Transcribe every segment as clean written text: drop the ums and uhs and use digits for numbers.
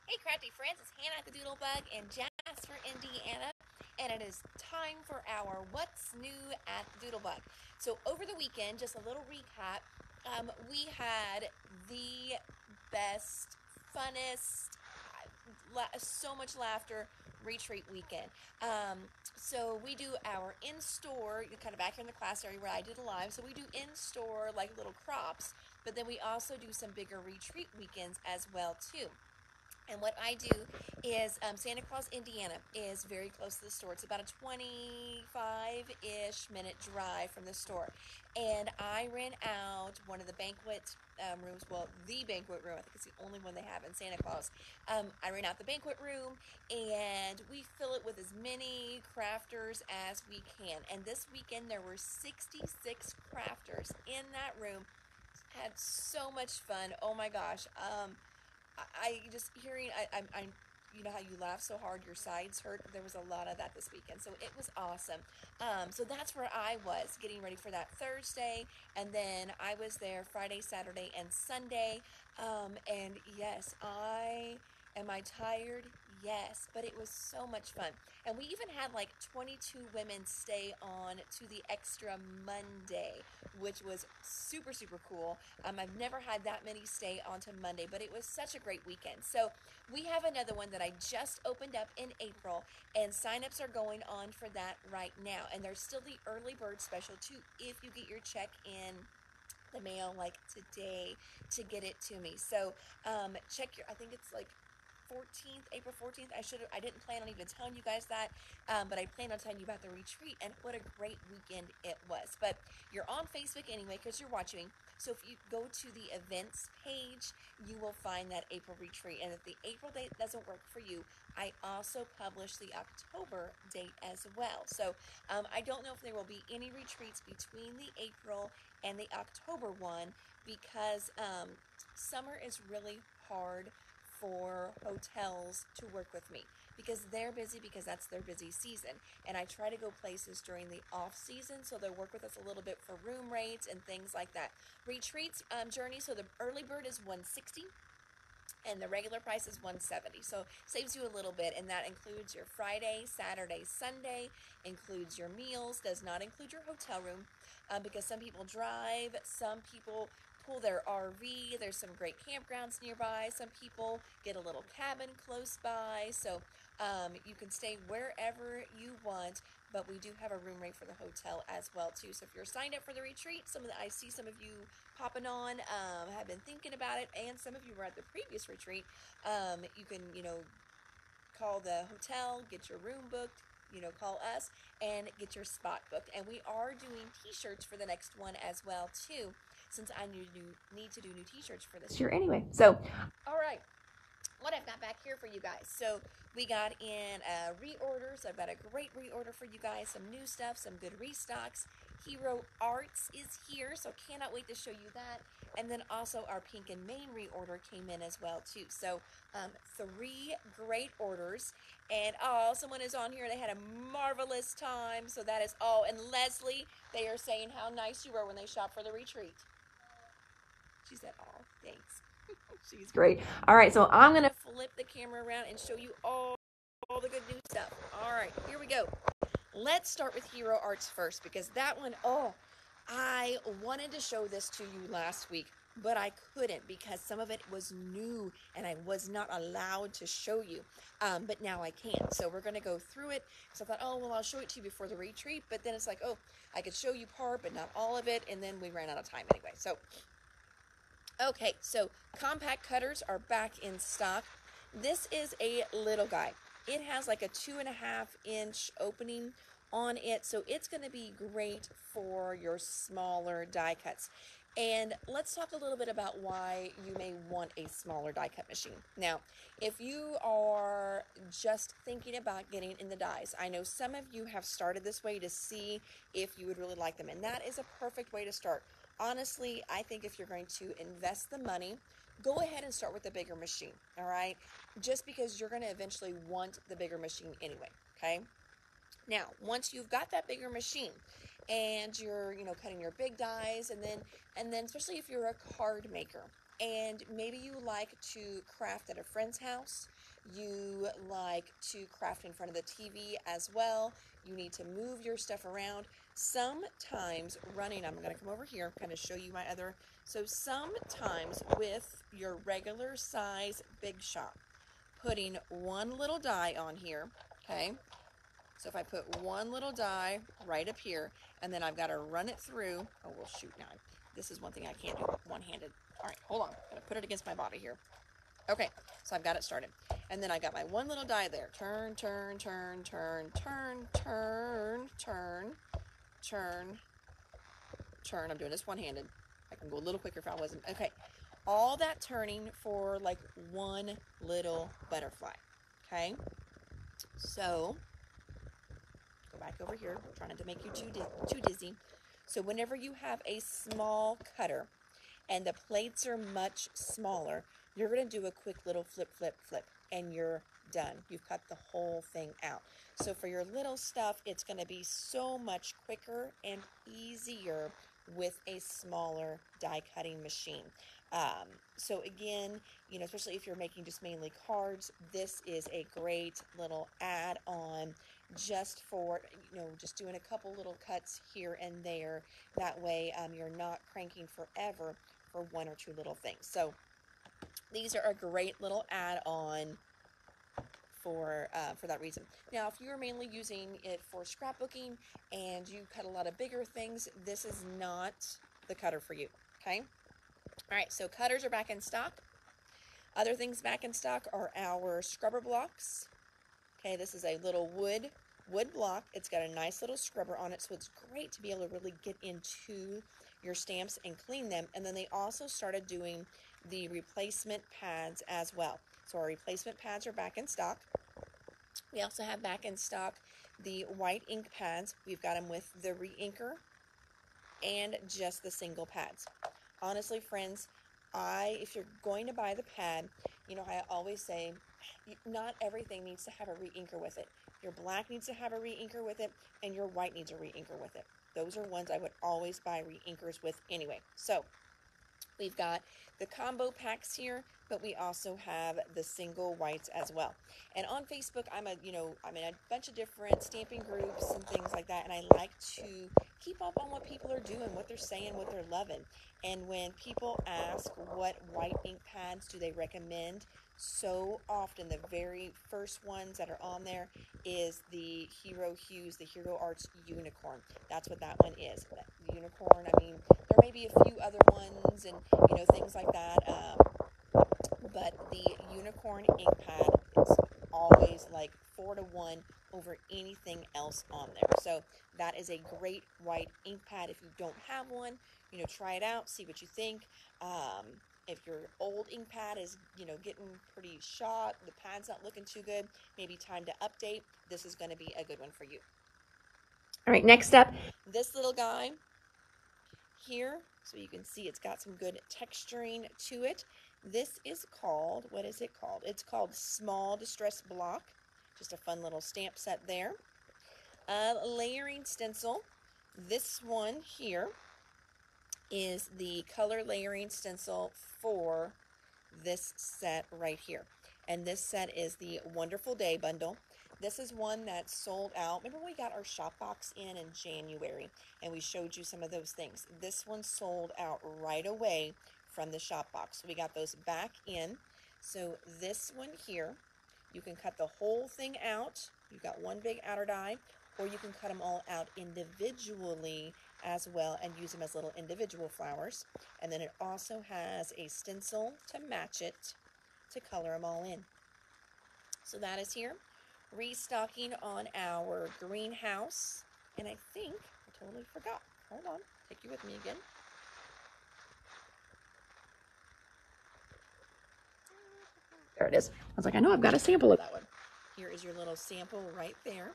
Hey crafty friends, it's Hannah at the Doodlebug in Jasper, Indiana, and it is time for our What's New at the Doodlebug. So over the weekend, just a little recap, we had the best, funnest, so much laughter retreat weekend. So we do our in-store, kind of back here in the class area where I did a live, so we do in-store like little crops, but then we also do some bigger retreat weekends as well too. And what I do is Santa Claus, Indiana is very close to the store. It's about a 25-ish minute drive from the store. And I rent out one of the banquet rooms, well, the banquet room. I think it's the only one they have in Santa Claus. I rent out the banquet room, and we fill it with as many crafters as we can. And this weekend there were 66 crafters in that room. Had so much fun. Oh my gosh. I just hearing, you know how you laugh so hard your sides hurt. There was a lot of that this weekend, so it was awesome. So that's where I was getting ready for that Thursday, and then I was there Friday, Saturday, and Sunday. And yes, am I tired? Yes, but it was so much fun. And we even had like 22 women stay on to the extra Monday, which was super, super cool. I've never had that many stay on to Monday, but it was such a great weekend. So we have another one that I just opened up in April, and signups are going on for that right now. And there's still the early bird special too, if you get your check in the mail like today to get it to me. So check your, I think it's like April 14th. I didn't plan on even telling you guys that, but I plan on telling you about the retreat and what a great weekend it was. But you're on Facebook anyway because you're watching. So if you go to the events page, you will find that April retreat. And if the April date doesn't work for you, I also publish the October date as well. So I don't know if there will be any retreats between the April and the October one because summer is really hard for hotels to work with me because they're busy, because that's their busy season, and I try to go places during the off season, so they'll work with us a little bit for room rates and things like that. Retreats journey, so the early bird is $160 and the regular price is $170, so saves you a little bit, and that includes your Friday, Saturday, Sunday, includes your meals, does not include your hotel room, because some people drive, some people pull their RV, there's some great campgrounds nearby, some people get a little cabin close by, so you can stay wherever you want, but we do have a room rate for the hotel as well too. So if you're signed up for the retreat, I see some of you popping on, have been thinking about it, and some of you were at the previous retreat, you can, call the hotel, get your room booked, call us and get your spot booked. And we are doing t-shirts for the next one as well too, since I need to do new t-shirts for this year anyway. So, all right, what I've got back here for you guys. So we got in reorders. I've got a great reorder for you guys, some new stuff, some good restocks. Hero Arts is here, so cannot wait to show you that. And then also our Pink and Main reorder came in as well too. So 3 great orders. And someone is on here. They had a marvelous time. So that is all. And Leslie, they are saying how nice you were when they shopped for the retreat. She said, "Oh, thanks." She's great. All right, so I'm going to flip the camera around and show you all the good new stuff. All right, here we go. Let's start with Hero Arts first, because that one, I wanted to show this to you last week, but I couldn't because some of it was new and I was not allowed to show you, but now I can. So we're going to go through it. So I thought, I'll show it to you before the retreat, but then it's like, I could show you part, but not all of it, and then we ran out of time anyway. So okay, so compact cutters are back in stock. This is a little guy. It has like a 2.5-inch opening on it, so it's going to be great for your smaller die cuts. And let's talk a little bit about why you may want a smaller die cut machine. Now, if you are just thinking about getting in the dies, I know some of you have started this way to see if you would really like them, and that is a perfect way to start. Honestly, I think if you're going to invest the money, go ahead and start with the bigger machine, all right? Just because you're going to eventually want the bigger machine anyway, okay? Now, once you've got that bigger machine and you're, cutting your big dies, and then especially if you're a card maker, and maybe you like to craft at a friend's house, you like to craft in front of the TV as well, you need to move your stuff around. Sometimes running, I'm going to come over here, kind of show you my other, so sometimes with your regular size Big Shot, putting one little die on here, okay, so if I put one little die right up here, and then I've got to run it through, oh, well, shoot, now, this is one thing I can't do one-handed. All right, hold on, I'm going to put it against my body here. Okay, so I've got it started. And then I got my one little die there. Turn, turn, turn, turn, turn, turn, turn, turn, turn. I'm doing this one-handed. I can go a little quicker if I wasn't. Okay, all that turning for like one little butterfly. Okay, so go back over here. I'm trying not to make you too dizzy. So whenever you have a small cutter and the plates are much smaller, you're going to do a quick little flip, flip, flip, and you're done. You've cut the whole thing out. So for your little stuff, it's going to be so much quicker and easier with a smaller die cutting machine. So again, you know, especially if you're making just mainly cards, this is a great little add-on just for, you know, just doing a couple little cuts here and there. That way you're not cranking forever for one or two little things. So these are a great little add-on for that reason. Now, if you're mainly using it for scrapbooking and you cut a lot of bigger things, this is not the cutter for you, okay? All right, so cutters are back in stock. Other things back in stock are our scrubber blocks. Okay, this is a little wood block. It's got a nice little scrubber on it, so it's great to be able to really get into your stamps and clean them. And then they also started doing the replacement pads as well. So our replacement pads are back in stock. We also have back in stock the white ink pads. We've got them with the re-inker and just the single pads. Honestly, friends, if you're going to buy the pad, you know, I always say, not everything needs to have a re-inker with it. Your black needs to have a re-inker with it, and your white needs a re-inker with it. Those are ones I would always buy re-inkers with anyway. So we've got the combo packs here, but we also have the single whites as well. And on Facebook, I'm in a bunch of different stamping groups and things like that, and I like to keep up on what people are doing, what they're saying, what they're loving. And when people ask what white ink pads do they recommend, so often the very first ones that are on there is the Hero Hues, the Hero Arts Unicorn. That's what that one is. The Unicorn, I mean, there may be a few other ones and, you know, things like that, but the Unicorn ink pad is always like 4-to-1 over anything else on there. So that is a great white ink pad. If you don't have one, you know, try it out, see what you think. If your old ink pad is, you know, getting pretty shot, the pad's not looking too good, maybe time to update, this is going to be a good one for you. All right, next up, this little guy here, so you can see it's got some good texturing to it. This is called, what is it called? It's called Small Distress Block. Just a fun little stamp set there. Layering stencil. This one here is the color layering stencil for this set right here. And this set is the Wonderful Day bundle. This is one that's sold out. Remember we got our shop box in January and we showed you some of those things. This one sold out right away from the shop box. So we got those back in. So this one here, you can cut the whole thing out. You've got one big outer die, or you can cut them all out individually as well and use them as little individual flowers. And then it also has a stencil to match it to color them all in. So that is here. Restocking on our greenhouse. And I think I totally forgot. Hold on. Take you with me again. There it is. I was like, I know I've got a sample of that one. Here is your little sample right there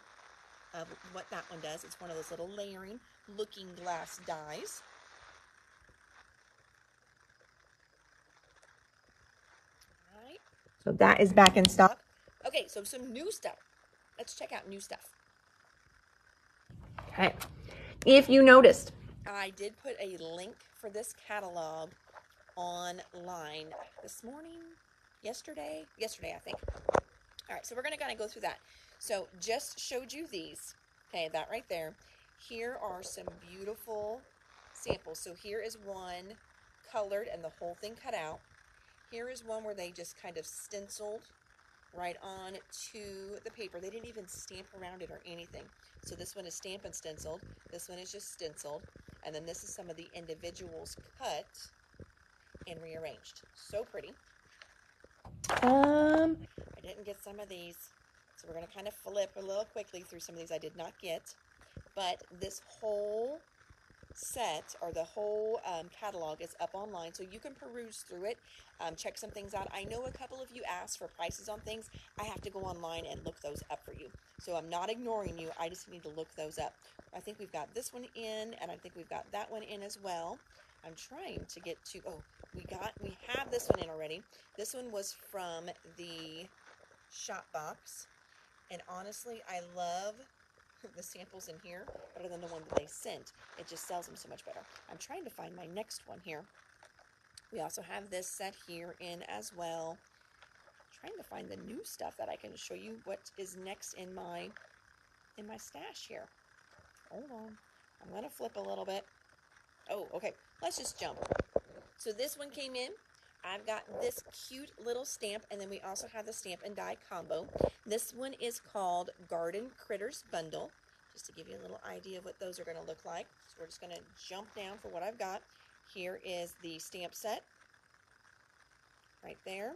of what that one does. It's one of those little layering looking glass dies. All right. So that is back in stock. Okay, so some new stuff. Let's check out new stuff. Okay. If you noticed, I did put a link for this catalog online this morning, yesterday, I think. All right, so we're going to kind of go through that. So just showed you these. Okay, that right there. Here are some beautiful samples. So here is one colored and the whole thing cut out. Here is one where they just kind of stenciled right on to the paper. They didn't even stamp around it or anything. So this one is stamp and stenciled. This one is just stenciled. And then this is some of the individuals cut and rearranged. So pretty. I didn't get some of these. So we're going to kind of flip a little quickly through some of these I did not get. But this whole set, or the whole catalog, is up online, so you can peruse through it, check some things out. I know a couple of you asked for prices on things. I have to go online and look those up for you, so I'm not ignoring you. I just need to look those up. I think we've got this one in, and I think we've got that one in as well. I'm trying to get to, we have this one in already. This one was from the shop box, and honestly, I love the samples in here better than the one that they sent. It just sells them so much better. I'm trying to find my next one here. We also have this set here in as well. I'm trying to find the new stuff that I can show you what is next in my stash here. Hold on. I'm going to flip a little bit. Oh, okay. Let's just jump. So this one came in. I've got this cute little stamp, and then we also have the stamp and die combo. This one is called Garden Critters Bundle, just to give you a little idea of what those are going to look like. So we're just going to jump down for what I've got. Here is the stamp set right there.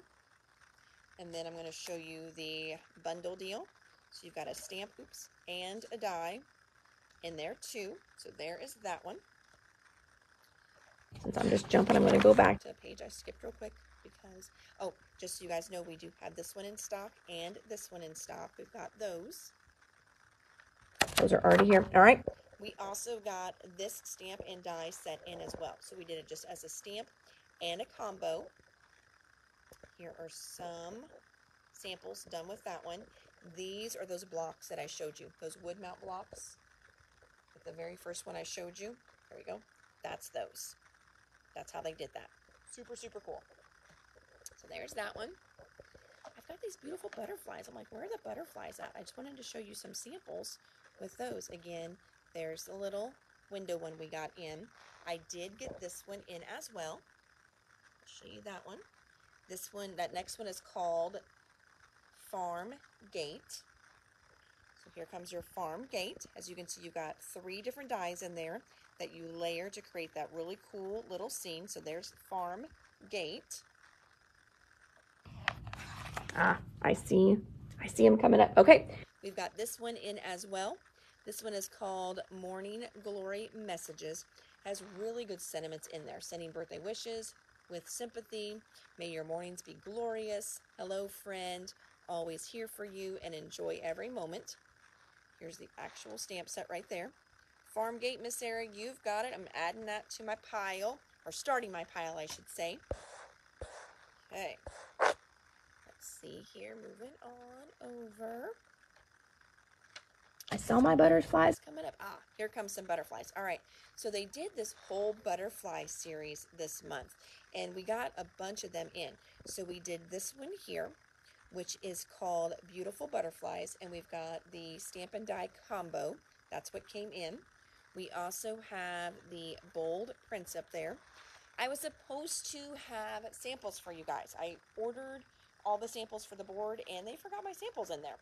And then I'm going to show you the bundle deal. So you've got a stamp, and a die in there too. So there is that one. Since I'm just jumping, I'm going to go back to the page I skipped real quick because, just so you guys know, we do have this one in stock and this one in stock. We've got those. Those are already here. All right. We also got this stamp and die set in as well. So we did it just as a stamp and a combo. Here are some samples done with that one. These are those blocks that I showed you, those wood mount blocks. Like the very first one I showed you. There we go. That's those. That's how they did that. Super, super cool. So there's that one. I've got these beautiful butterflies. I'm like, where are the butterflies at? I just wanted to show you some samples with those. Again, there's the little window one we got in. I did get this one in as well. I'll show you that one. This one, that next one is called Farm Gate. So here comes your farm gate. As you can see, you've got 3 different dies in there that you layer to create that really cool little scene. So there's farm gate. I see them coming up. Okay, we've got this one in as well. This one is called Morning Glory Messages. Has really good sentiments in there. Sending birthday wishes with sympathy. May your mornings be glorious. Hello, friend. Always here for you and enjoy every moment. Here's the actual stamp set right there. Farm Gate, Miss Sarah, you've got it. I'm adding that to my pile, or starting my pile, I should say. Okay. Let's see here. Moving on over. I saw my butterflies coming up. Here comes some butterflies. All right. So they did this whole butterfly series this month, and we got a bunch of them in. So we did this one here, which is called Beautiful Butterflies, and we've got the stamp and die combo. That's what came in. We also have the bold prints up there. I was supposed to have samples for you guys. I ordered all the samples for the board, and they forgot my samples in there.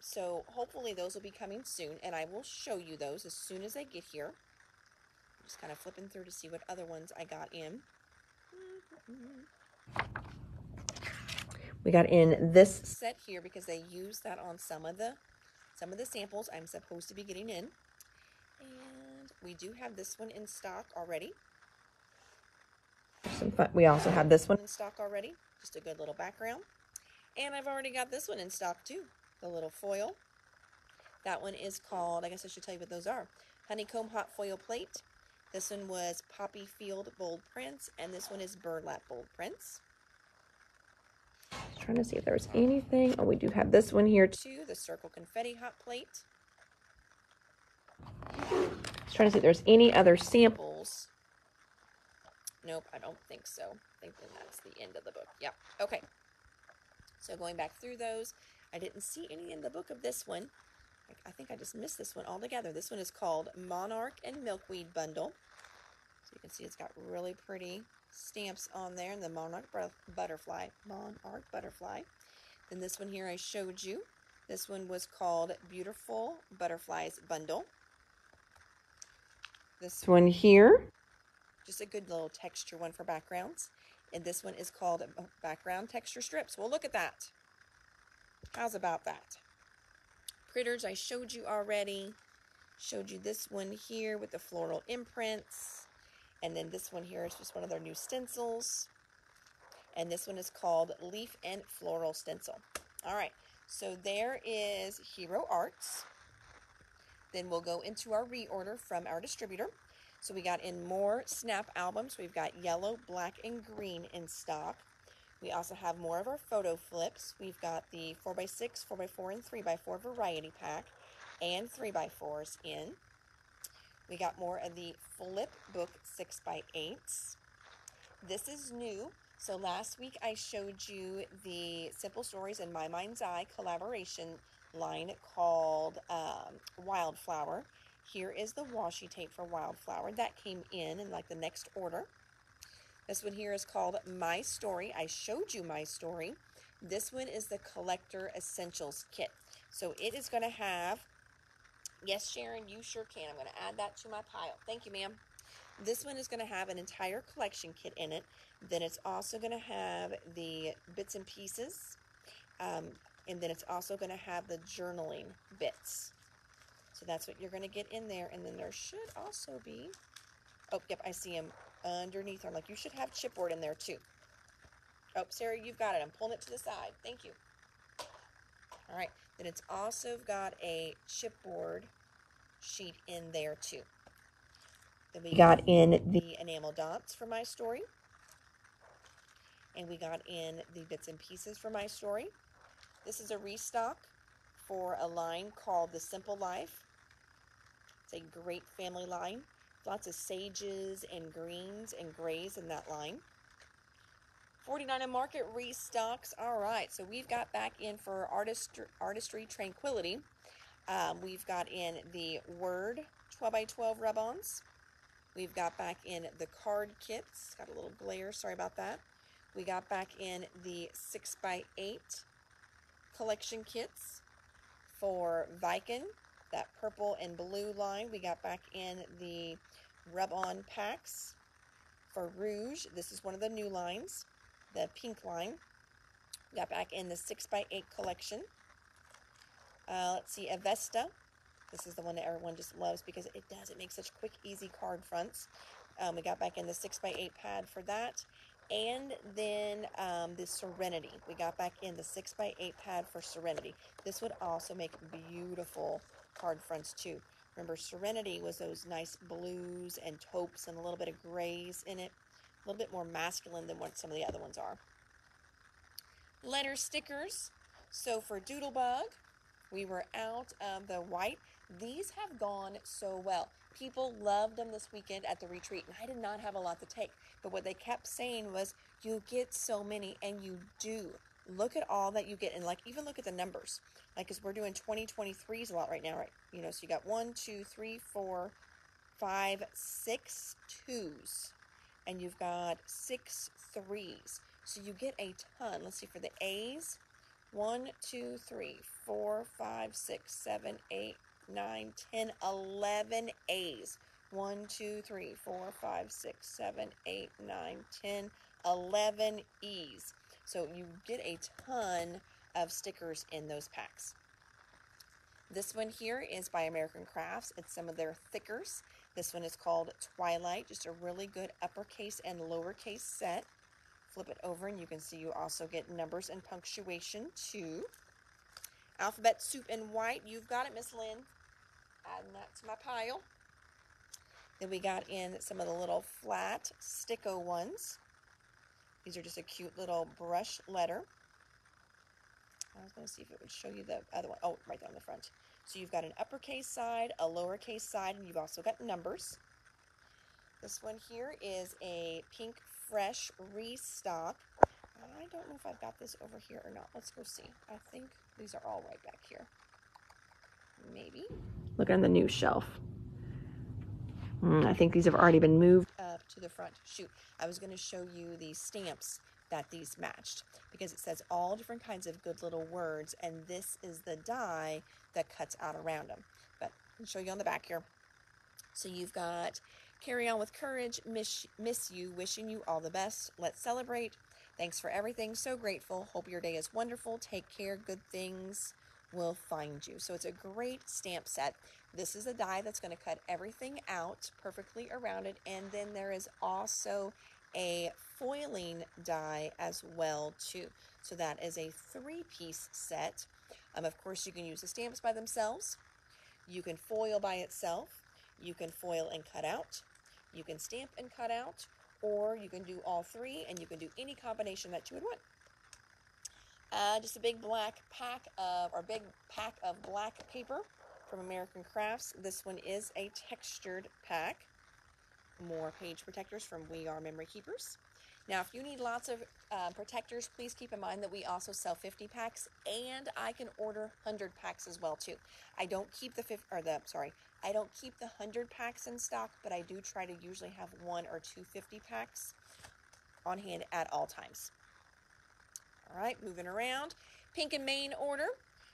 So hopefully those will be coming soon, and I will show you those as soon as they get here. I'm just kind of flipping through to see what other ones I got in. We got in this set here because they used that on some of the samples I'm supposed to be getting in. And we do have this one in stock already. Some fun. We also have this one in stock already. Just a good little background. And I've already got this one in stock too. The little foil. That one is called, I guess I should tell you what those are. Honeycomb Hot Foil Plate. This one was Poppy Field Bold Prints. And this one is Burlap Bold Prints. Just trying to see if there's anything. Oh, we do have this one here too. The Circle Confetti Hot Plate. Just trying to see if there's any other samples Nope, I don't think so. I think then that's the end of the book. Yep. Okay. So going back through those, I didn't see any in the book of this one. I think I just missed this one altogether. This one is called Monarch and Milkweed Bundle. So you can see it's got really pretty stamps on there, and the Monarch Butterfly. Then this one here I showed you. This one was called Beautiful Butterflies Bundle. This one here, just a good little texture one for backgrounds. And this one is called Background Texture Strips. Well, look at that. How's about that? Critters I showed you already. Showed you this one here with the floral imprints. And then this one here is just one of their new stencils. And this one is called Leaf and Floral Stencil. All right, so there is Hero Arts. Then we'll go into our reorder from our distributor. So we got in more Snap albums. We've got yellow, black, and green in stock. We also have more of our photo flips. We've got the 4x6, 4x4, and 3x4 variety pack and 3x4s in. We got more of the flip book 6x8s. This is new. So last week I showed you the Simple Stories in My Mind's Eye collaboration line called Wildflower. Here is the washi tape for Wildflower. That came in like the next order. This one here is called My Story. I showed you My Story. This one is the Collector Essentials Kit. So it is going to have, yes, Sharon, you sure can. I'm going to add that to my pile. Thank you, ma'am. This one is going to have an entire collection kit in it. Then it's also going to have the bits and pieces. And then it's also going to have the journaling bits. So that's what you're going to get in there. And then there should also be, oh, yep, I see them underneath there. Like, you should have chipboard in there too. Oh, Sarah, you've got it. I'm pulling it to the side. Thank you. All right. Then it's also got a chipboard sheet in there too. Then we got in the enamel dots for My Story. And we got in the bits and pieces for My Story. This is a restock for a line called The Simple Life. It's a great family line. Lots of sages and greens and grays in that line. 49 and Market restocks. All right, so we've got back in for Artistry Tranquility. We've got in the Word 12x12 rub-ons. We've got back in the card kits. Got a little glare, sorry about that. We got back in the 6x8 collection kits for Viking, that purple and blue line. We got back in the rub-on packs for Rouge. This is one of the new lines, the pink line. We got back in the 6x8 collection. Let's see, Avesta. This is the one that everyone just loves because it makes such quick, easy card fronts. We got back in the 6x8 pad for that. And then the Serenity. We got back in the 6x8 pad for Serenity. This would also make beautiful card fronts too. Remember, Serenity was those nice blues and taupes and a little bit of grays in it. A little bit more masculine than what some of the other ones are. Letter stickers. So for Doodlebug, we were out of the white. These have gone so well. People loved them this weekend at the retreat, and I did not have a lot to take. But what they kept saying was, you get so many, and you do. Look at all that you get, and like even look at the numbers. Like, because we're doing 2023s a lot right now, right? You know, so you got 1, 2, 3, 4, 5, 6 twos, and you've got 6 threes. So you get a ton. Let's see, for the A's, 1, 2, 3, 4, 5, 6, 7, 8, 9, 10, 11 A's. 1, 2, 3, 4, 5, 6, 7, 8, 9, 10, 11 E's. So you get a ton of stickers in those packs. This one here is by American Crafts. It's some of their thickers. This one is called Twilight. Just a really good uppercase and lowercase set. Flip it over and you can see you also get numbers and punctuation too. Alphabet Soup in white. You've got it, Miss Lynn. Adding that to my pile. Then we got in some of the little flat sticko ones. These are just a cute little brush letter. I was going to see if it would show you the other one. Oh, right there on the front. So you've got an uppercase side, a lowercase side, and you've also got numbers. This one here is a Pink Fresh restock. I don't know if I've got this over here or not. Let's go see. I think these are all right back here. Maybe. Look on the new shelf. I think these have already been moved up to the front. Shoot, I was going to show you the stamps that these matched because it says all different kinds of good little words, and this is the die that cuts out around them. But I'll show you on the back here. So you've got carry on with courage, miss you, wishing you all the best. Let's celebrate. Thanks for everything. So grateful. Hope your day is wonderful. Take care. Good things will find you. So it's a great stamp set. This is a die that's going to cut everything out perfectly around it. And then there is also a foiling die as well too. So that is a 3-piece set. Of course, you can use the stamps by themselves. You can foil by itself. You can foil and cut out. You can stamp and cut out. Or you can do all 3, and you can do any combination that you would want. Just a big big pack of black paper from American Crafts. This one is a textured pack. More page protectors from We Are Memory Keepers. Now, if you need lots of protectors, please keep in mind that we also sell 50 packs, and I can order 100 packs as well too. I don't keep I don't keep the 100 packs in stock, but I do try to usually have 1 or 2 50 packs on hand at all times. All right, moving around. Pink and Main order.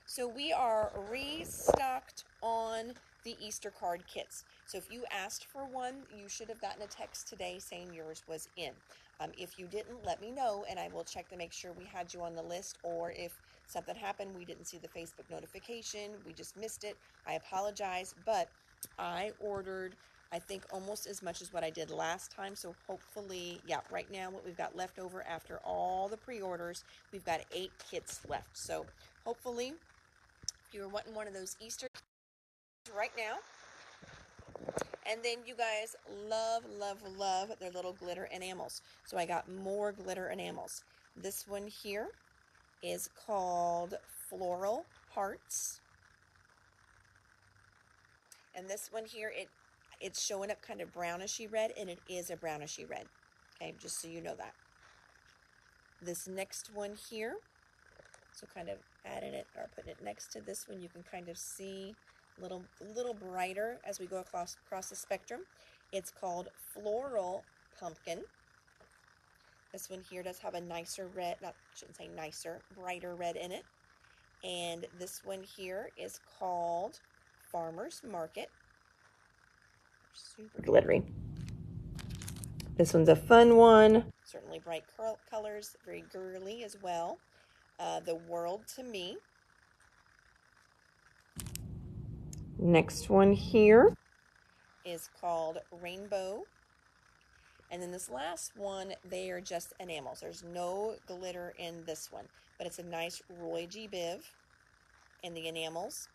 So we are restocked on the Easter card kits. So if you asked for one, you should have gotten a text today saying yours was in. If you didn't, let me know, and I will check to make sure we had you on the list, or if something happened, we didn't see the Facebook notification, we just missed it, I apologize, but I ordered, I think, almost as much as what I did last time, so hopefully, yeah, right now what we've got left over after all the pre-orders, we've got 8 kits left, so hopefully, if you're wanting one of those Easter right now. And then you guys love their little glitter enamels. So I got more glitter enamels. This one here is called Floral Hearts. And this one here, it's showing up kind of brownishy red, and it is a brownishy red. Okay, just so you know that. This next one here, so kind of adding it or putting it next to this one, you can kind of see little brighter as we go across the spectrum. It's called Floral Pumpkin. This one here does have a nicer red, brighter red in it. And this one here is called Farmer's Market. Super glittery. This one's a fun one. Certainly bright colors, very girly as well. The World to Me. Next one here is called Rainbow. And then this last one, they are just enamels. There's no glitter in this one, but it's a nice Roy G. Biv in the enamels,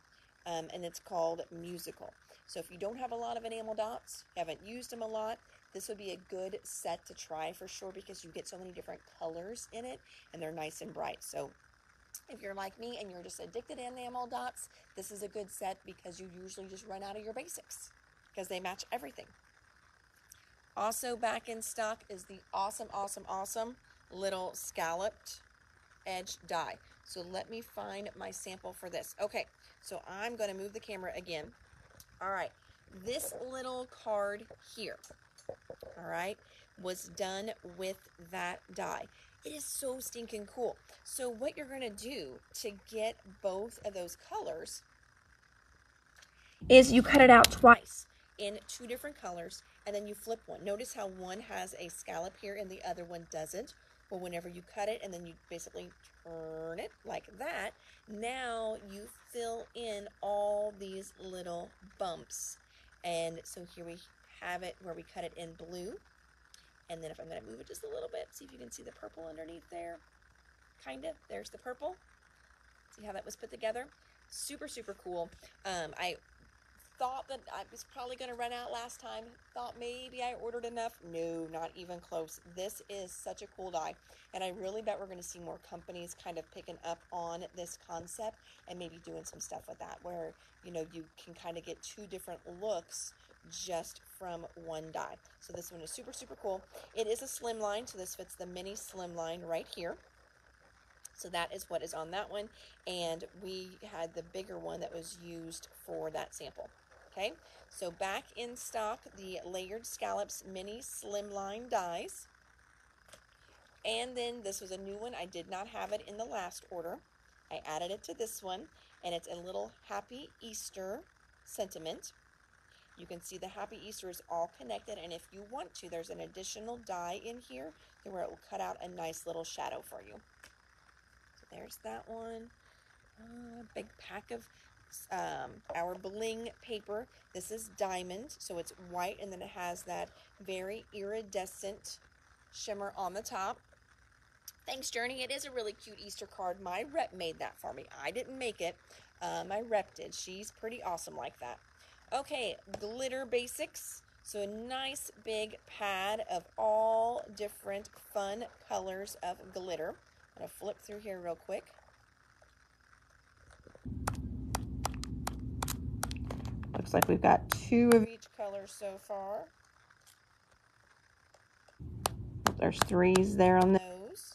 and it's called Musical. So if you don't have a lot of enamel dots, haven't used them a lot, this would be a good set to try for sure because you get so many different colors in it, and they're nice and bright. So if you're like me and you're just addicted to enamel dots, this is a good set because you usually just run out of your basics because they match everything. Also back in stock is the awesome little scalloped edge die. So let me find my sample for this. Okay, so I'm going to move the camera again. All right, this little card here, all right, was done with that die. It is so stinking cool. So what you're going to do to get both of those colors is you cut it out twice in 2 different colors, and then you flip one. Notice how one has a scallop here and the other one doesn't. Well, whenever you cut it and then you basically turn it like that, now you fill in all these little bumps. And so here we have it where we cut it in blue. And then if I'm going to move it just a little bit, see if you can see the purple underneath there. Kind of. There's the purple. See how that was put together? Super cool. I thought that I was probably going to run out last time. Thought maybe I ordered enough. No, not even close. This is such a cool die. And I really bet we're going to see more companies kind of picking up on this concept and maybe doing some stuff with that where, you know, you can kind of get 2 different looks just from one die. So this one is super, super cool. It is a slimline, so this fits the mini slimline right here. So that is what is on that one, and we had the bigger one that was used for that sample. Okay, so back in stock, the Layered Scallops Mini Slimline dies. And then this was a new one. I did not have it in the last order. I added it to this one, and it's a little Happy Easter sentiment. You can see the Happy Easter is all connected, and if you want to, there's an additional die in here where it will cut out a nice little shadow for you. So there's that one. Big pack of our bling paper. This is diamond, so it's white, and then it has that very iridescent shimmer on the top. Thanks, Journey. It is a really cute Easter card. My rep made that for me. I didn't make it. My rep did. She's pretty awesome like that. Okay, glitter basics. So a nice big pad of all different fun colors of glitter. I'm going to flip through here real quick. Looks like we've got 2 of each color so far. There's 3s there on those.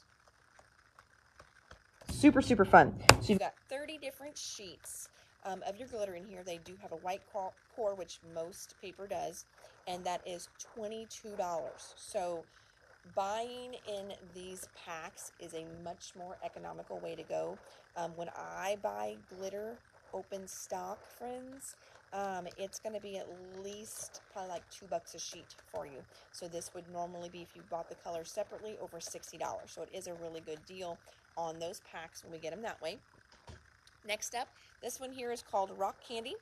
Super, super fun. So you've got 30 different sheets of your glitter in here. They do have a white core, which most paper does, and that is $22. So buying in these packs is a much more economical way to go. When I buy glitter open stock, friends, it's going to be at least probably like $2 a sheet for you. So this would normally be, if you bought the color separately, over $60. So it is a really good deal on those packs when we get them that way. Next up, this one here is called Rock Candy.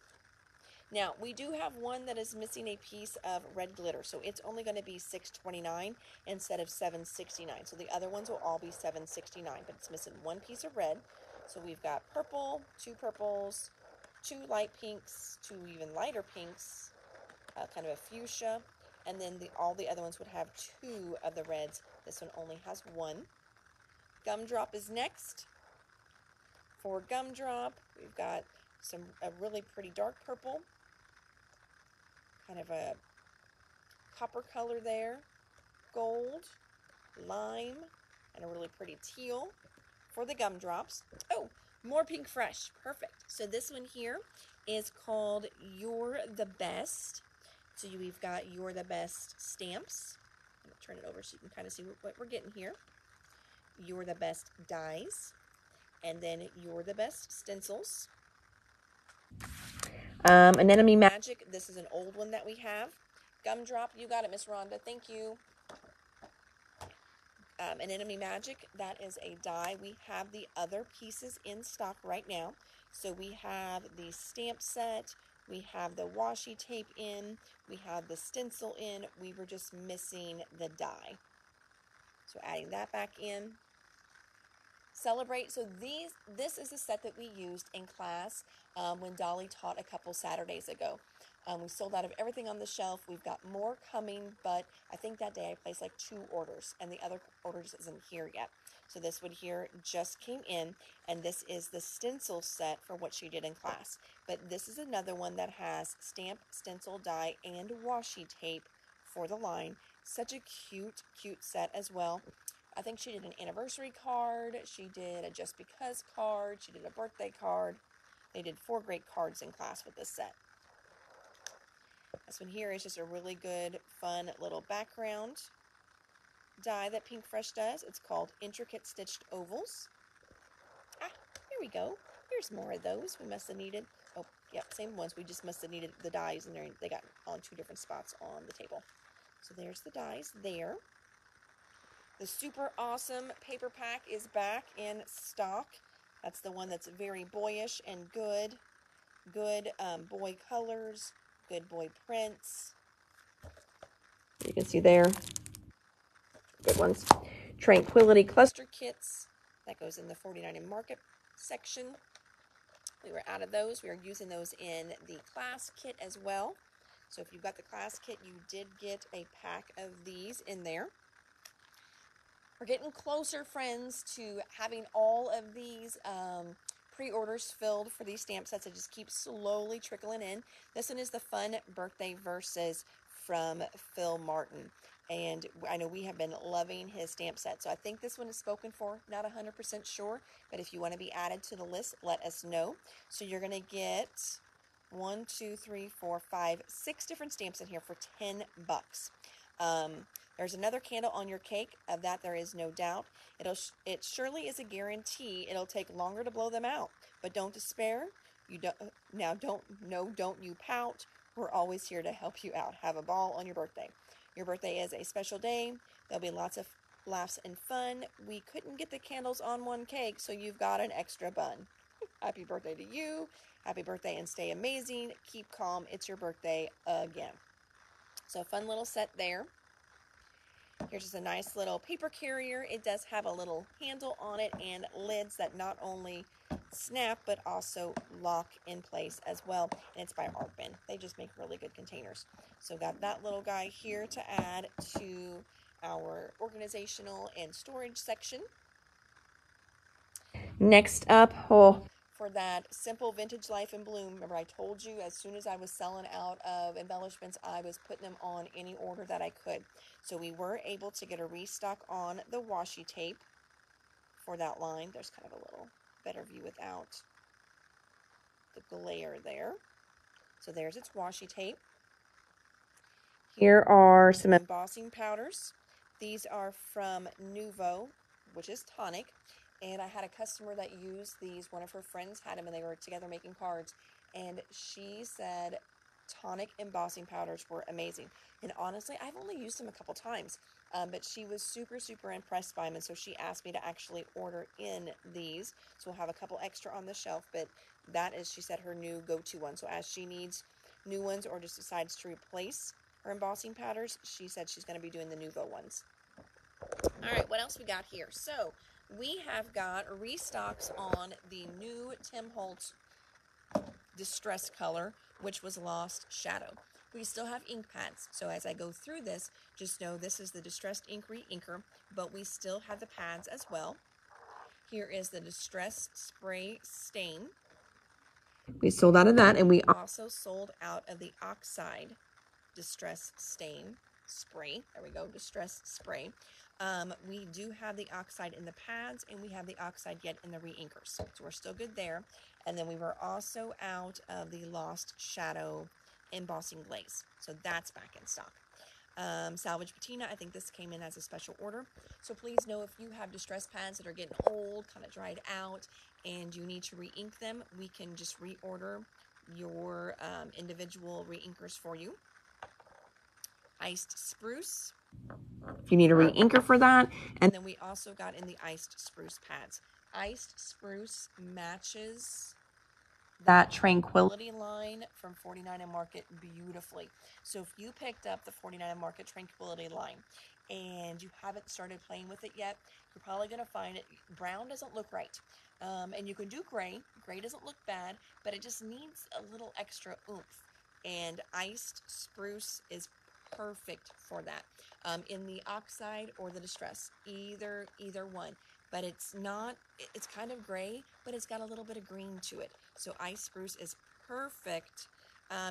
Now, we do have one that is missing a piece of red glitter, so it's only going to be $6.29 instead of $7.69. So the other ones will all be $7.69, but it's missing one piece of red. So we've got purple, 2 purples, 2 light pinks, 2 even lighter pinks, kind of a fuchsia, and then all the other ones would have 2 of the reds. This one only has 1. Gumdrop is next. For Gumdrop, we've got a really pretty dark purple, kind of a copper color there, gold, lime, and a really pretty teal for the gumdrops. Oh, more Pink Fresh. Perfect. So this one here is called You're the Best. So we've got You're the Best stamps. I'm going to turn it over so you can kind of see what we're getting here. You're the Best dies. And then You're the Best stencils. Anemone Magic. This is an old one that we have. Gumdrop. You got it, Miss Rhonda. Thank you. Anemone Magic. That is a die. We have the other pieces in stock right now. So we have the stamp set. We have the washi tape in. We have the stencil in. We were just missing the die. So adding that back in. Celebrate. So this is the set that we used in class when Dolly taught a couple Saturdays ago. We sold out of everything on the shelf. We've got more coming, but I think that day I placed like 2 orders, and the other orders isn't here yet. So this one here just came in, and this is the stencil set for what she did in class. But this is another one that has stamp, stencil, die, and washi tape for the line. Such a cute, cute set as well. I think she did an anniversary card. She did a Just Because card. She did a birthday card. They did 4 great cards in class with this set. This one here is just a really good, fun little background die that Pink Fresh does. It's called Intricate Stitched Ovals. Ah, here we go. Here's more of those. We must have needed, oh, yep, same ones. We just must have needed the dies, and they got on 2 different spots on the table. So there's the dies there. The super awesome paper pack is back in stock. That's the one that's very boyish and good. Good boy colors, good boy prints. You can see there. Good ones. Tranquility cluster kits. That goes in the 49 in Market section. We were out of those. We are using those in the class kit as well. So if you've got the class kit, you did get a pack of these in there. We're getting closer, friends, to having all of these pre-orders filled for these stamp sets that just keep slowly trickling in. This one is the Fun Birthday Verses from Phil Martin. And I know we have been loving his stamp set. So I think this one is spoken for. Not 100% sure. But if you want to be added to the list, let us know. So you're going to get 1, 2, 3, 4, 5, 6 different stamps in here for $10. There's another candle on your cake. Of that, there is no doubt. It surely is a guarantee. It'll take longer to blow them out. But don't despair. Don't you pout. We're always here to help you out. Have a ball on your birthday. Your birthday is a special day. There'll be lots of laughs and fun. We couldn't get the candles on one cake, so you've got an extra bun. Happy birthday to you. Happy birthday and stay amazing. Keep calm. It's your birthday again. So fun little set there. Here's just a nice little paper carrier. It does have a little handle on it and lids that not only snap but also lock in place as well. And it's by Artbin. They just make really good containers. So got that little guy here to add to our organizational and storage section. Next up, for that simple vintage life in bloom. Remember, I told you as soon as I was selling out of embellishments, I was putting them on any order that I could. So we were able to get a restock on the washi tape for that line. There's kind of a little better view without the glare there. So there's its washi tape. Here are some embossing powders. These are from Nuvo, which is tonic. And I had a customer that used these. One of her friends had them and they were together making cards. And she said tonic embossing powders were amazing. And honestly, I've only used them a couple times. But she was super, super impressed by them. And so she asked me to actually order in these. So we'll have a couple extra on the shelf. But that is, she said, her new go-to one. So as she needs new ones or just decides to replace her embossing powders, she said she's going to be doing the Nuvo ones. All right, what else we got here? So we have got restocks on the new Tim Holtz Distress color, which was Lost Shadow. We still have ink pads, so as I go through this, just know this is the Distressed Ink Re-Inker, but we still have the pads as well. Here is the Distress Spray Stain. We sold out of that, and we also sold out of the Oxide Distress Stain Spray. There we go, Distress Spray. We do have the Oxide in the pads, and we have the Oxide yet in the re-inkers. So we're still good there. And then we were also out of the Lost Shadow embossing glaze. So that's back in stock. Salvage Patina, I think this came in as a special order. So please know if you have distress pads that are getting old, kind of dried out, and you need to re-ink them, we can just reorder your individual re-inkers for you. Iced Spruce, if you need a re-inker for that. And then we also got in the Iced Spruce pads. Iced Spruce matches that Tranquility line from 49 and Market beautifully. So if you picked up the 49 and Market Tranquility line and you haven't started playing with it yet, you're probably going to find it brown doesn't look right. And you can do gray. Gray doesn't look bad, but it just needs a little extra oomph. And Iced Spruce is perfect for that. In the Oxide or the Distress, either one. But it's not, it's kind of gray, but it's got a little bit of green to it. So Iced Spruce is perfect.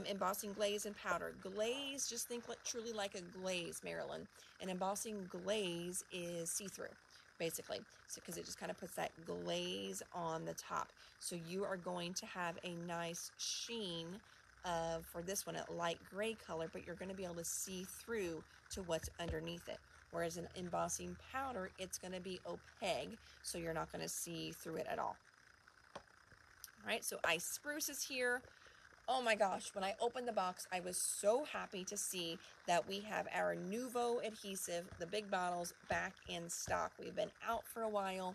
Embossing glaze and powder. Glaze, just think truly like a glaze, Marilyn. And embossing glaze is see-through, basically. So because it just kind of puts that glaze on the top. So you are going to have a nice sheen for this one, a light gray color, but you're going to be able to see through to what's underneath it. Whereas an embossing powder, it's going to be opaque, so you're not going to see through it at all. All right, so Iced Spruce is here. Oh my gosh, when I opened the box, I was so happy to see that we have our Nuvo adhesive, the big bottles, back in stock. We've been out for a while.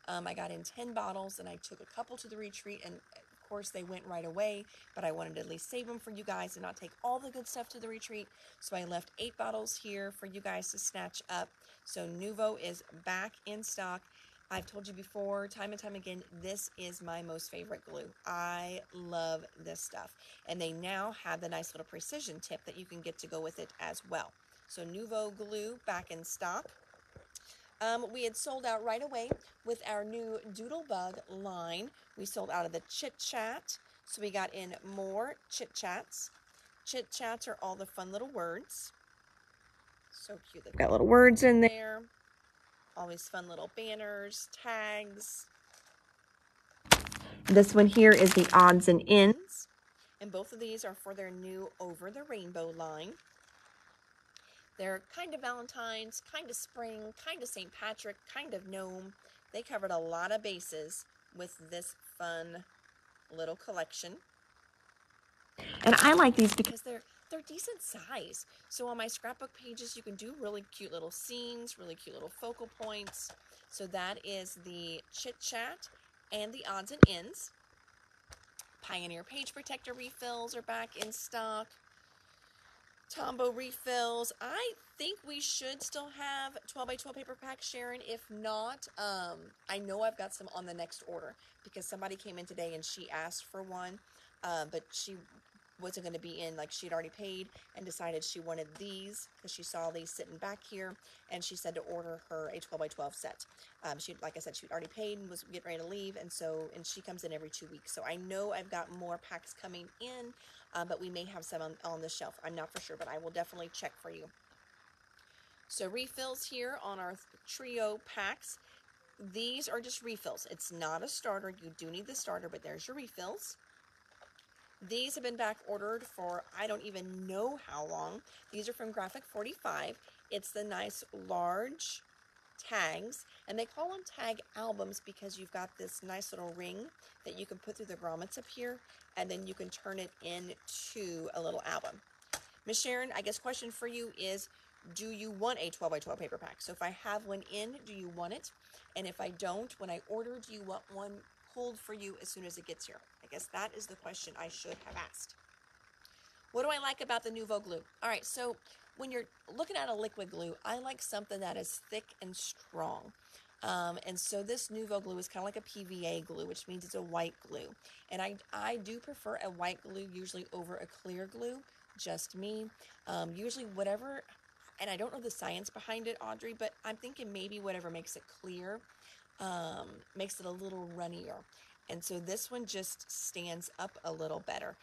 I got in 10 bottles, and I took a couple to the retreat, and of course they went right away, but I wanted to at least save them for you guys and not take all the good stuff to the retreat. So I left 8 bottles here for you guys to snatch up. So Nuvo is back in stock. I've told you before, time and time again, this is my most favorite glue. I love this stuff. And they now have the nice little precision tip that you can get to go with it as well. So Nuvo glue back in stock. We had sold out right away with our new Doodlebug line. We sold out of the Chit Chat, so we got in more Chit Chats. Chit Chats are all the fun little words. So cute. They've got little words in there. Always fun little banners, tags. This one here is the odds and ends. And both of these are for their new Over the Rainbow line. They're kind of Valentine's, kind of spring, kind of St. Patrick, kind of gnome. They covered a lot of bases with this fun little collection. And I like these because they're decent size. So on my scrapbook pages, you can do really cute little scenes, really cute little focal points. So that is the Chit Chat and the odds and ends. Pioneer Page Protector refills are back in stock. Tombow refills. I think we should still have 12 by 12 paper packs, Sharon. If not, I know I've got some on the next order because somebody came in today and she asked for one, but she wasn't going to be in, like, she'd already paid and decided she wanted these because she saw these sitting back here, and she said to order her a 12 by 12 set. She, like I said, she'd already paid and was getting ready to leave, and she comes in every 2 weeks. So I know I've got more packs coming in, but we may have some on the shelf. I'm not for sure, but I will definitely check for you. So refills here on our trio packs. These are just refills. It's not a starter. You do need the starter, but there's your refills. These have been back ordered for I don't even know how long. These are from Graphic 45. It's the nice large tags, and they call them tag albums because you've got this nice little ring that you can put through the grommets up here, and then you can turn it into a little album. Miss Sharon, I guess question for you is, do you want a 12 by 12 paper pack? So if I have one in, do you want it? And if I don't, when I order, do you want one pulled for you as soon as it gets here? I guess that is the question I should have asked. What do I like about the Nouveau glue? All right, so when you're looking at a liquid glue, I like something that is thick and strong. And so this Nouveau glue is kind of like a PVA glue, which means it's a white glue. And I do prefer a white glue usually over a clear glue, just me. Usually whatever, and I don't know the science behind it, Audrey, but I'm thinking maybe whatever makes it clear makes it a little runnier. And so this one just stands up a little better.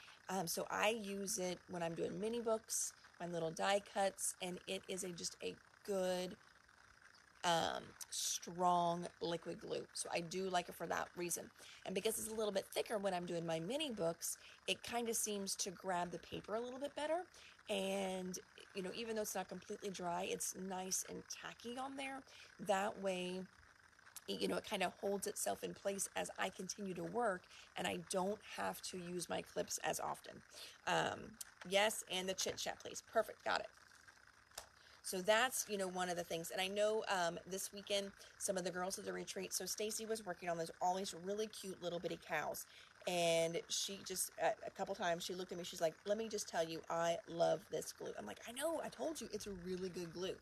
So I use it when I'm doing mini books, my little die cuts, and it is just a good, strong liquid glue. So I do like it for that reason. And because it's a little bit thicker when I'm doing my mini books, it kind of seems to grab the paper a little bit better. And, you know, even though it's not completely dry, it's nice and tacky on there. That way, you know, it kind of holds itself in place as I continue to work, and I don't have to use my clips as often. Yes, and the Chit Chat, please. Perfect, got it. So that's, you know, one of the things. And I know this weekend, some of the girls at the retreat, so Stacy was working on all these really cute little bitty cows. And she just, a couple times, she looked at me, she's like, let me just tell you, I love this glue. I'm like, I know, I told you, it's a really good glue.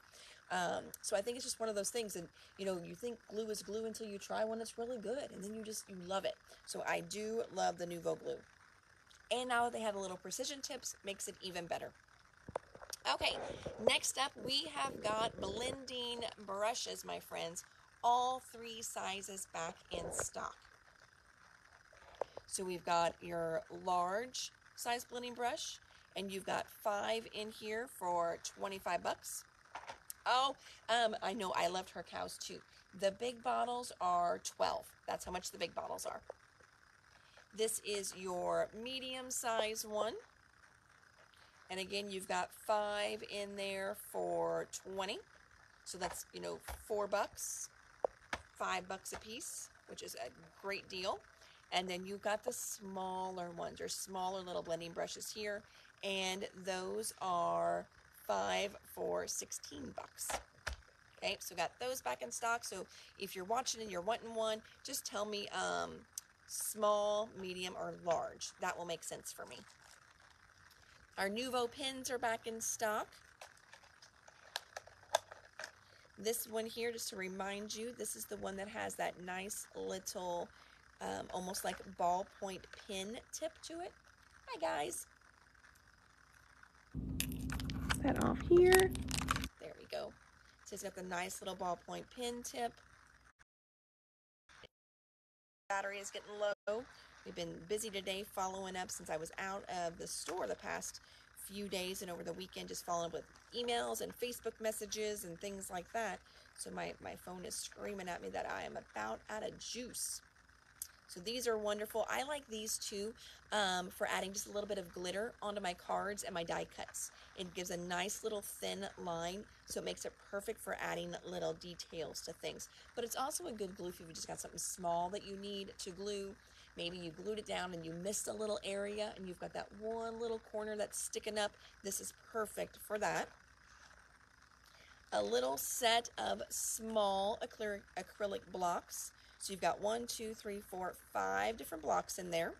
So I think it's just one of those things, and you know, you think glue is glue until you try one that's really good, and then you love it. So I do love the Nouveau glue. And now that they have the little precision tips, makes it even better. Okay, next up we have got blending brushes, my friends. All 3 sizes back in stock. So we've got your large size blending brush, and you've got 5 in here for $25. Oh, I know, I loved her cows too. The big bottles are 12. That's how much the big bottles are. This is your medium size one. And again, you've got 5 in there for 20. So that's, you know, $4, $5 a piece, which is a great deal. And then you've got the smaller ones, or smaller little blending brushes here. And those are 5 for $16. Okay, so got those back in stock. So if you're watching and you're wanting one, just tell me small, medium, or large. That will make sense for me. Our Nouveau pens are back in stock. This one here, just to remind you, this is the one that has that nice little, almost like ballpoint pin tip to it. Hi, guys. Put that off here. There we go. So it's got the nice little ballpoint pen tip. Battery is getting low. We've been busy today following up since I was out of the store the past few days and over the weekend, just following up with emails and Facebook messages and things like that. So my phone is screaming at me that I am about out of juice. So these are wonderful. I like these too for adding just a little bit of glitter onto my cards and my die cuts. It gives a nice little thin line, so it makes it perfect for adding little details to things. But it's also a good glue if you've just got something small that you need to glue. Maybe you glued it down and you missed a little area and you've got that one little corner that's sticking up. This is perfect for that. A little set of small acrylic blocks. So you've got 1, 2, 3, 4, 5 different blocks in there.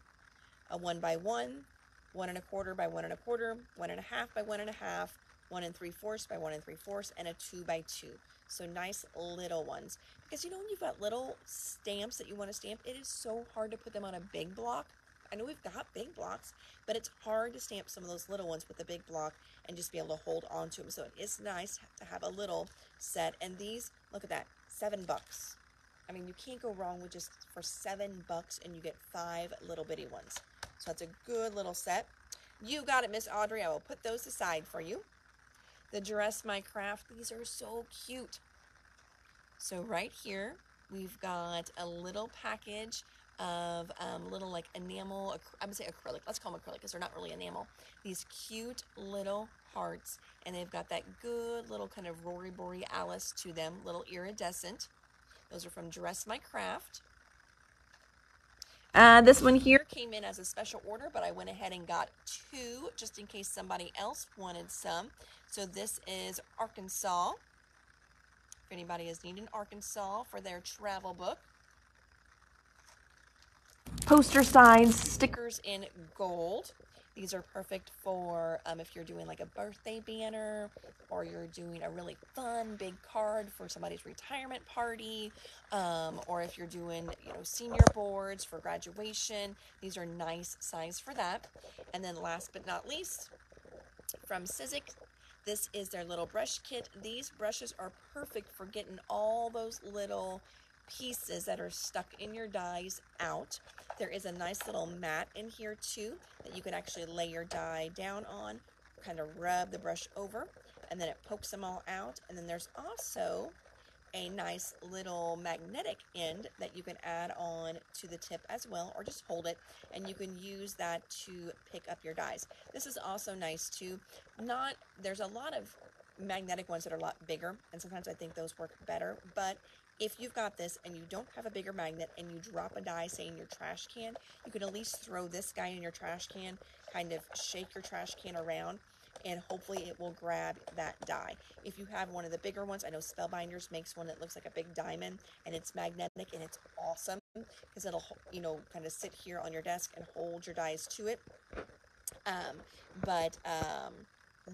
A 1 by 1, 1 1/4 by 1 1/4, 1 1/2 by 1 1/2, 1 3/4 by 1 3/4, and a 2 by 2. So nice little ones. Because you know when you've got little stamps that you want to stamp, it is so hard to put them on a big block. I know we've got big blocks, but it's hard to stamp some of those little ones with a big block and just be able to hold on to them. So it is nice to have a little set. And these, look at that, $7. I mean, you can't go wrong with just for $7 and you get 5 little bitty ones. So that's a good little set. You got it, Miss Audrey. I will put those aside for you. The Dress My Craft, these are so cute. So right here, we've got a little package of little like enamel, I'm gonna say acrylic, let's call them acrylic because they're not really enamel. These cute little hearts, and they've got that good little kind of Rory Borealis to them, little iridescent. Those are from Dress My Craft. This one here came in as a special order, but I went ahead and got 2 just in case somebody else wanted some. So this is Arkansas. If anybody is needing Arkansas for their travel book. Poster signs, stickers in gold. These are perfect for if you're doing like a birthday banner or you're doing a really fun big card for somebody's retirement party, or if you're doing, you know, senior boards for graduation. These are nice size for that. And then last but not least, from Sizzix, this is their little brush kit. These brushes are perfect for getting all those little pieces that are stuck in your dies out. There is a nice little mat in here too that you can actually lay your die down on, kind of rub the brush over, and then it pokes them all out. And then there's also a nice little magnetic end that you can add on to the tip as well, or just hold it, and you can use that to pick up your dies. This is also nice too. There's a lot of magnetic ones that are a lot bigger, and sometimes I think those work better, but if you've got this and you don't have a bigger magnet and you drop a die, say in your trash can, you can at least throw this guy in your trash can, kind of shake your trash can around, and hopefully it will grab that die. If you have one of the bigger ones, I know Spellbinders makes one that looks like a big diamond, and it's magnetic, and it's awesome because it'll, you know, kind of sit here on your desk and hold your dies to it. But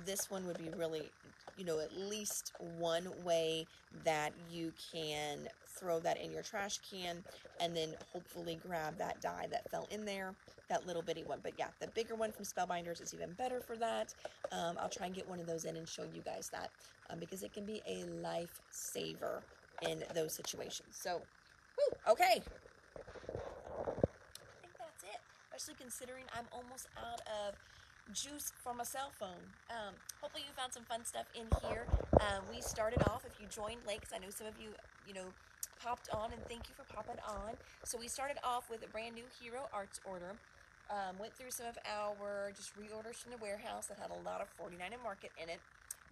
this one would be really, you know, at least one way that you can throw that in your trash can and then hopefully grab that die that fell in there, that little bitty one. But yeah, the bigger one from Spellbinders is even better for that. I'll try and get one of those in and show you guys that because it can be a lifesaver in those situations. So, okay. I think that's it, especially considering I'm almost out of juice from a cell phone. Hopefully you found some fun stuff in here. We started off, if you joined late, because I know some of you, you know, popped on, and thank you for popping on. So we started off with a brand new Hero Arts order. Went through some of our just reorders from the warehouse that had a lot of 49 and Market in it.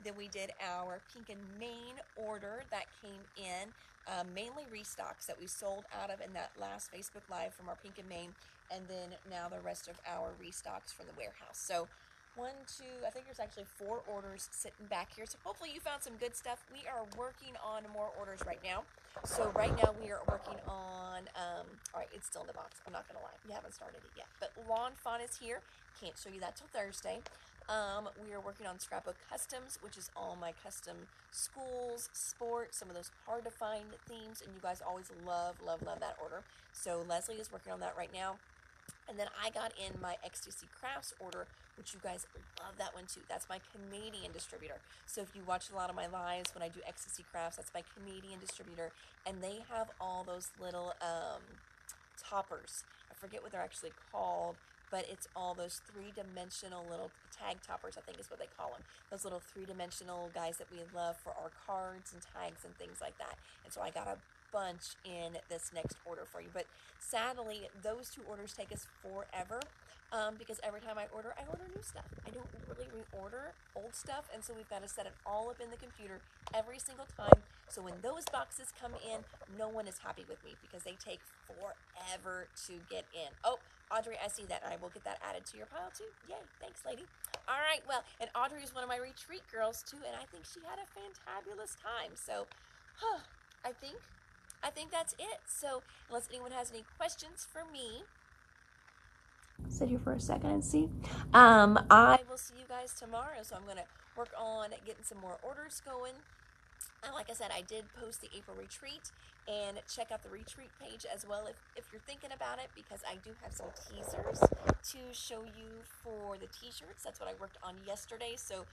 Then we did our Pink and Main order that came in, mainly restocks that we sold out of in that last Facebook Live from our Pink and Main, and then now the rest of our restocks from the warehouse. So 1, 2, I think there's actually 4 orders sitting back here. So hopefully you found some good stuff. We are working on more orders right now. So right now we are working on, all right, it's still in the box. I'm not going to lie. We haven't started it yet. But Lawn Fawn is here. Can't show you that till Thursday. We are working on Scrapbook Customs, which is all my custom schools, sports, some of those hard to find themes, and you guys always love that order. So Leslie is working on that right now. And then I got in my XTC Crafts order, which you guys love that one too. That's my Canadian distributor. So if you watch a lot of my lives when I do XTC Crafts, that's my Canadian distributor. And they have all those little toppers. I forget what they're actually called, but it's all those three-dimensional little tag toppers, I think is what they call them. Those little three-dimensional guys that we love for our cards and tags and things like that. And so I got a bunch in this next order for you. But sadly, those two orders take us forever. Because every time I order new stuff. I don't really reorder old stuff, and so we've got to set it all up in the computer every single time. So when those boxes come in, no one is happy with me because they take forever to get in. Oh, Audrey, I see that. I will get that added to your pile too. Yay, thanks, lady. All right, well, and Audrey is one of my retreat girls too, and I think she had a fantabulous time. So, I think that's it. So, unless anyone has any questions for me, sit here for a second and see. I will see you guys tomorrow. So I'm going to work on getting some more orders going. And like I said, I did post the April retreat, and check out the retreat page as well if you're thinking about it, because I do have some teasers to show you for the t-shirts. That's what I worked on yesterday. So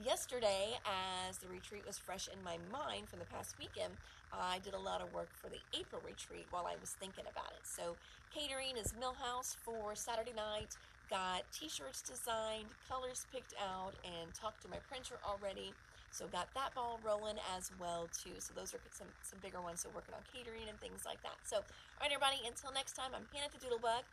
yesterday, as the retreat was fresh in my mind from the past weekend, I did a lot of work for the April retreat while I was thinking about it. So catering is Millhouse for Saturday night. Got t-shirts designed, colors picked out, and talked to my printer already. So got that ball rolling as well too. So those are some bigger ones. So working on catering and things like that. So all right, everybody, until next time, I'm Hannah the Doodlebug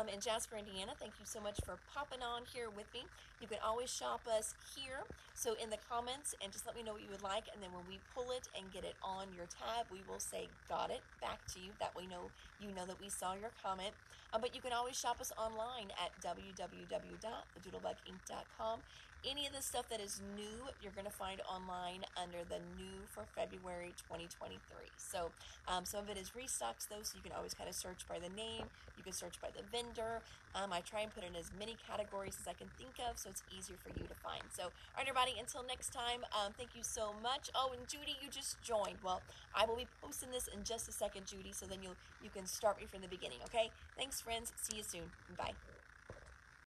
in Jasper, Indiana. Thank you so much for popping on here with me. You can always shop us here. So in the comments, and just let me know what you would like. And then when we pull it and get it on your tab, we will say got it back to you. That way you know that we saw your comment. But you can always shop us online at www.thedoodlebuginc.com. Any of the stuff that is new, you're going to find online under the new for February 2023. So some of it is restocks, though, so you can always kind of search by the name. You can search by the vendor. I try and put in as many categories as I can think of, so it's easier for you to find. So, all right, everybody, until next time, thank you so much. Oh, and Judy, you just joined. Well, I will be posting this in just a second, Judy, so then you can start me from the beginning, okay? Thanks, friends. See you soon. Bye.